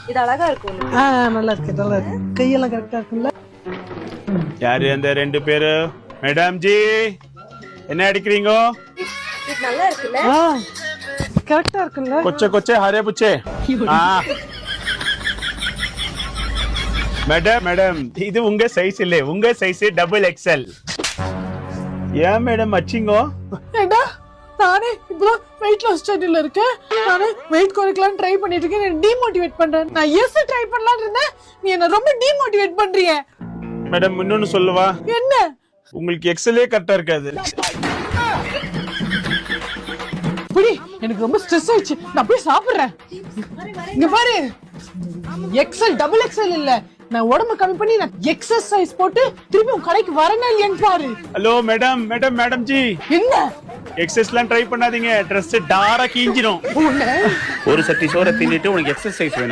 இது அழகா இருக்கும். நல்லா இருக்கு, நல்லா இருக்கு. கையெல்லாம் கரெக்டா இருக்குல்ல? யாரு அந்த ரெண்டு பேரு? மேடம் ஜி, என்ன அடிக்கிறீங்க? இது நல்லா இருக்குல்ல? கரெக்டா இருக்குல்ல? கொச்சை கொச்சை ஹரே புச்சே. மேடம் மேடம், இது உங்க சைஸ் இல்ல, உங்க சைஸ் டபுள் எக்ஸ்எல். ஏன் மேடம் அச்சிங்கோ? ஏண்டா நானே இப்பதான் வெயிட் லாஸ் ஸ்டடில இருக்கேன். நானே வெயிட் குறைக்கலாம் ட்ரை பண்ணிட்டு இருக்கேன். என்ன டிமோட்டிவேட் பண்றேன். நான் எஸ் ட்ரை பண்ணலாம்னு இருந்தேன், நீ என்ன ரொம்ப டிமோட்டிவேட் பண்றீங்க. மேடம் இன்னொன்னு சொல்லவா? என்ன? உங்களுக்கு எக்ஸ்எல்லே கரெக்டா இருக்காது. புடி, எனக்கு ரொம்ப ஸ்ட்ரெஸ் ஆயிடுச்சு, நான் போய் சாப்பிடுறேன். இங்க பாரு, எக்ஸ்எல் டபுள் எக்ஸ்எல் இல்ல, நான் உடம்பு கம்மி பண்ணி நான் எக்ஸர்சைஸ் போட்டு திருப்பி உன் கடைக்கு வரணும் இல்லையான்னு பாரு. Hello madam madam madam G, என்ன எக்ஸசைஸ்லாம் ட்ரை பண்ணாதீங்க, ட்ரெஸ் டாரா கீஞ்சிடும். ஒரு சட்டி சோறை தின்னுட்டு உனக்கு எக்ஸசைஸ் வேணும்.